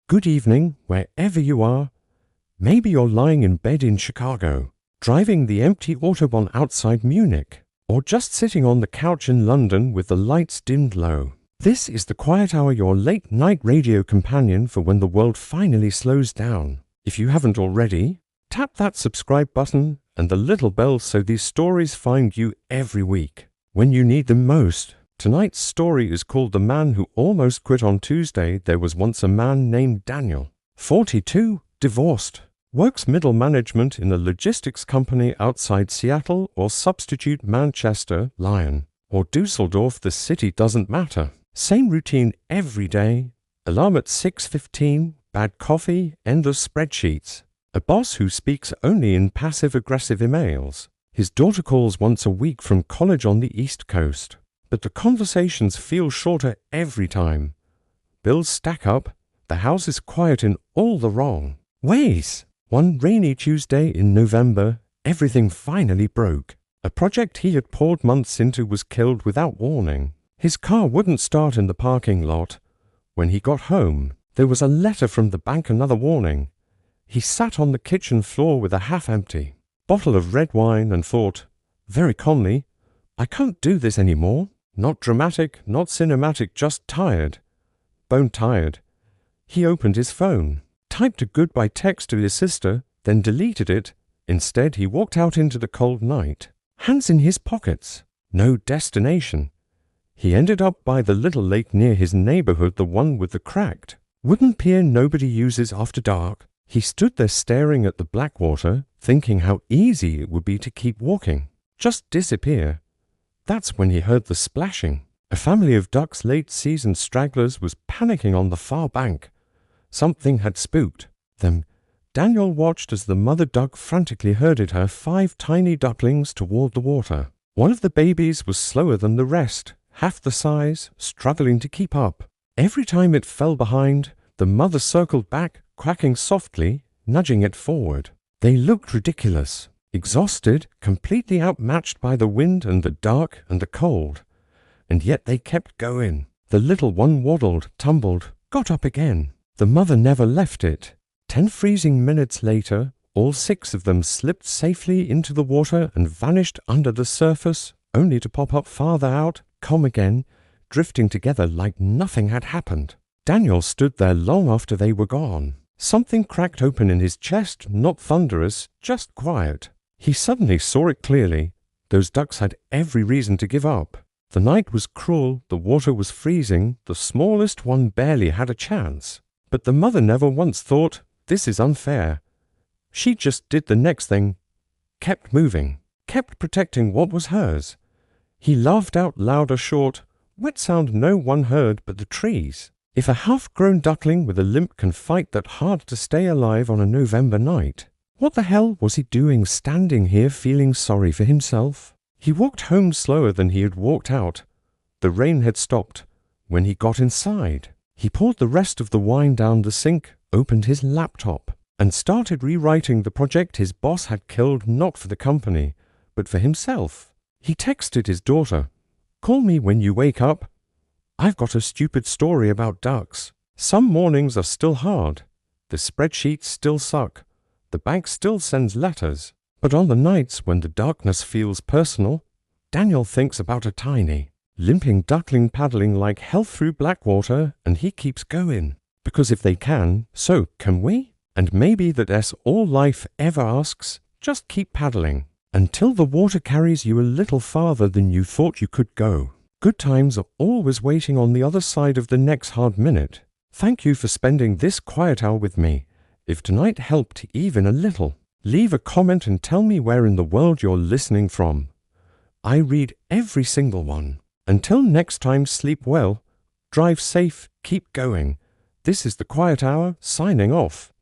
Good evening, wherever you are. Maybe you're lying in bed in Chicago, driving the empty Autobahn outside Munich, or just sitting on the couch in London with the lights dimmed low. This is the Quiet Hour, your late-night radio companion for when the world finally slows down. If you haven't already, tap that subscribe button and the little bell so these stories find you every week, when you need them most. Tonight's story is called The Man Who Almost Quit on Tuesday. There was once a man named Daniel, 42, divorced, works middle management in a logistics company outside Seattle, or substitute Manchester, Lyon, or Dusseldorf, the city doesn't matter. Same routine every day, alarm at 6:15, bad coffee, endless spreadsheets. A boss who speaks only in passive-aggressive emails. His daughter calls once a week from college on the East Coast. But the conversations feel shorter every time. Bills stack up, the house is quiet in all the wrong ways. One rainy Tuesday in November, everything finally broke. A project he had poured months into was killed without warning. His car wouldn't start in the parking lot. When he got home, there was a letter from the bank, another warning. He sat on the kitchen floor with a half-empty bottle of red wine and thought, very calmly, I can't do this anymore. Not dramatic, not cinematic, just tired. Bone tired. He opened his phone, typed a goodbye text to his sister, then deleted it. Instead, he walked out into the cold night, hands in his pockets. No destination. He ended up by the little lake near his neighborhood, the one with the cracked wooden pier nobody uses after dark. He stood there staring at the black water, thinking how easy it would be to keep walking, just disappear. That's when he heard the splashing. A family of ducks, late-season stragglers, was panicking on the far bank. Something had spooked them. Daniel watched as the mother duck frantically herded her 5 tiny ducklings toward the water. One of the babies was slower than the rest, half the size, struggling to keep up. Every time it fell behind, the mother circled back, quacking softly, nudging it forward. They looked ridiculous. Exhausted, completely outmatched by the wind and the dark and the cold. And yet they kept going. The little one waddled, tumbled, got up again. The mother never left it. 10 freezing minutes later, all 6 of them slipped safely into the water and vanished under the surface, only to pop up farther out, come again, drifting together like nothing had happened. Daniel stood there long after they were gone. Something cracked open in his chest, not thunderous, just quiet. He suddenly saw it clearly. Those ducks had every reason to give up. The night was cruel, the water was freezing, the smallest one barely had a chance. But the mother never once thought, this is unfair. She just did the next thing, kept moving, kept protecting what was hers. He laughed out loud, a short, wet sound no one heard but the trees. If a half-grown duckling with a limp can fight that hard to stay alive on a November night, what the hell was he doing standing here feeling sorry for himself? He walked home slower than he had walked out. The rain had stopped. When he got inside, he poured the rest of the wine down the sink, opened his laptop, and started rewriting the project his boss had killed, not for the company, but for himself. He texted his daughter, call me when you wake up. I've got a stupid story about ducks. Some mornings are still hard. The spreadsheets still suck. The bank still sends letters, but on the nights when the darkness feels personal, Daniel thinks about a tiny, limping duckling paddling like hell through black water, and he keeps going. Because if they can, so can we? And maybe that's all life ever asks, just keep paddling, until the water carries you a little farther than you thought you could go. Good times are always waiting on the other side of the next hard minute. Thank you for spending this quiet hour with me. If tonight helped even a little, leave a comment and tell me where in the world you're listening from. I read every single one. Until next time, sleep well, drive safe, keep going. This is the Quiet Hour, signing off.